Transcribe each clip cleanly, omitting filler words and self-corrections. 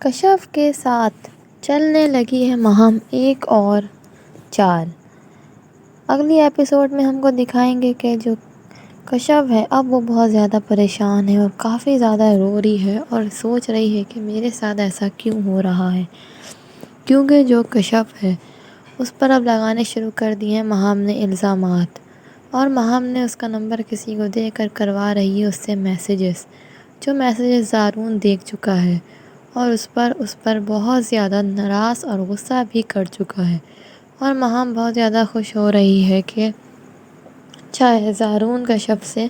کشف کے ساتھ چلنے لگی ہے مہم 1 اور 4۔ اگلی ایپیسوڈ میں ہم کو دکھائیں گے کہ جو کشف ہے اب وہ بہت زیادہ پریشان ہے اور کافی زیادہ رو رہی ہے اور سوچ رہی ہے کہ میرے ساتھ ایسا کیوں ہو رہا ہے، کیونکہ جو کشف ہے اس پر اب لگانے شروع کر دیے ہیں مہم نے الزامات، اور مہم نے اس کا نمبر کسی کو دے کر کروا رہی ہے اس سے میسیجز، جو میسیجز زارون دیکھ چکا ہے اور اس پر بہت زیادہ ناراض اور غصہ بھی کر چکا ہے، اور مہم بہت زیادہ خوش ہو رہی ہے کہ چاہے زارون کشف سے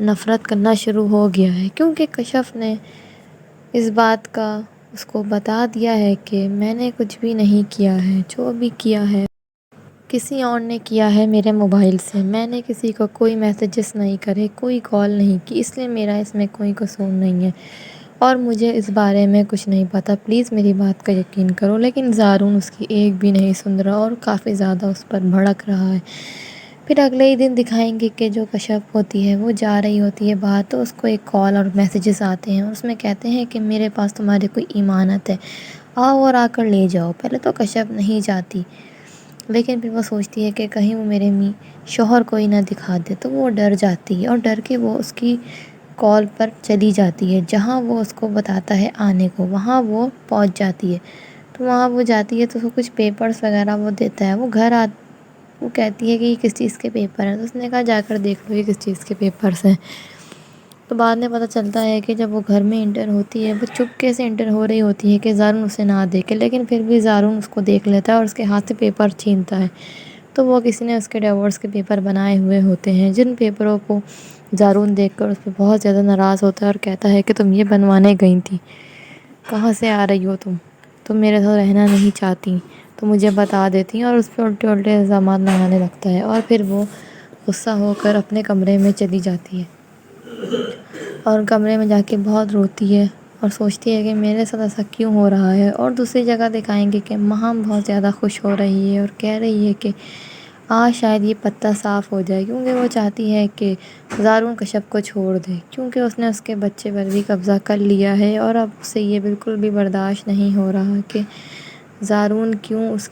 نفرت کرنا شروع ہو گیا ہے، کیونکہ کشف نے اس بات کا اس کو بتا دیا ہے کہ میں نے کچھ بھی نہیں کیا ہے، جو بھی کیا ہے کسی اور نے کیا ہے میرے موبائل سے، میں نے کسی کو کوئی میسیجز نہیں کرے، کوئی کال نہیں کی، اس لیے میرا اس میں کوئی قصور نہیں ہے اور مجھے اس بارے میں کچھ نہیں پتہ، پلیز میری بات کا یقین کرو۔ لیکن زارون اس کی ایک بھی نہیں سن رہا اور کافی زیادہ اس پر بھڑک رہا ہے۔ پھر اگلے ہی دن دکھائیں گے کہ جو کشف ہوتی ہے وہ جا رہی ہوتی ہے باہر، تو اس کو ایک کال اور میسیجز آتے ہیں، اس میں کہتے ہیں کہ میرے پاس تمہارے کوئی امانت ہے، آؤ اور آ کر لے جاؤ۔ پہلے تو کشف نہیں جاتی، لیکن پھر وہ سوچتی ہے کہ کہیں وہ میرے شوہر کو ہی نہ دکھا دے، تو وہ ڈر جاتی ہے اور ڈر کے وہ اس کی کال پر چلی جاتی ہے، جہاں وہ اس کو بتاتا ہے آنے کو، وہاں وہ پہنچ جاتی ہے۔ تو وہاں وہ جاتی ہے تو اس کو کچھ پیپرز وغیرہ وہ دیتا ہے، وہ وہ کہتی ہے کہ یہ کس چیز کے پیپر ہیں، تو اس نے کہا جا کر دیکھ لو یہ کس چیز کے پیپرز ہیں۔ تو بعد میں پتہ چلتا ہے کہ جب وہ گھر میں انٹر ہوتی ہے، وہ چپکے سے انٹر ہو رہی ہوتی ہے کہ زارون اسے نہ دیکھے، لیکن پھر بھی زارون اس کو دیکھ لیتا ہے اور اس کے ہاتھ سے پیپر چھینتا ہے، تو وہ کسی نے اس کے ڈیورس کے پیپر بنائے ہوئے ہوتے ہیں، جن پیپروں کو زارون دیکھ کر اس پہ بہت زیادہ ناراض ہوتا ہے اور کہتا ہے کہ تم یہ بنوانے گئی تھی، کہاں سے آ رہی ہو تم میرے ساتھ رہنا نہیں چاہتی تو مجھے بتا دیتی، اور اس پہ الٹے الٹے الزامات لگانے لگتا ہے، اور پھر وہ غصہ ہو کر اپنے کمرے میں چلی جاتی ہے اور کمرے میں جا کے بہت روتی ہے اور سوچتی ہے کہ میرے ساتھ ایسا کیوں ہو رہا ہے۔ اور دوسری جگہ دکھائیں گے کہ مہم بہت زیادہ خوش ہو رہی ہے اور کہہ رہی ہے کہ آج شاید یہ پتہ صاف ہو جائے، کیونکہ وہ چاہتی ہے کہ زارون کشف کو چھوڑ دے، کیونکہ اس نے اس کے بچے پر بھی قبضہ کر لیا ہے، اور اب اسے یہ بالکل بھی برداشت نہیں ہو رہا کہ زارون کیوں اس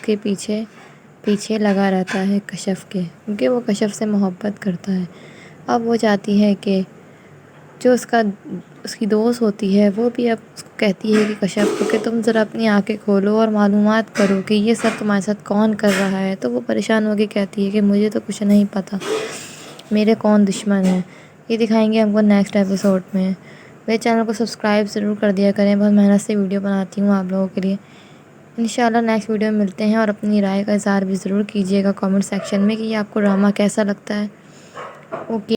کے پیچھے لگا رہتا ہے کشف کے، کیونکہ وہ کشف سے محبت کرتا ہے۔ اب وہ چاہتی ہے کہ جو اس کی دوست ہوتی ہے وہ بھی اب اس کو کہتی ہے کہ کشف کو کہ تم ذرا اپنی آنکھیں کھولو اور معلومات کرو کہ یہ سب تمہارے ساتھ کون کر رہا ہے، تو وہ پریشان ہو کے کہتی ہے کہ مجھے تو کچھ نہیں پتہ، میرے کون دشمن ہیں۔ یہ دکھائیں گے ہم کو نیکسٹ ایپیسوڈ میں۔ میرے چینل کو سبسکرائب ضرور کر دیا کریں، بہت محنت سے ویڈیو بناتی ہوں آپ لوگوں کے لیے۔ انشاءاللہ نیکسٹ ویڈیو میں ملتے ہیں، اور اپنی رائے کا اظہار بھی ضرور کیجیے گا کامنٹ سیکشن میں کہ یہ آپ کو ڈرامہ کیسا لگتا ہے۔ اوکے۔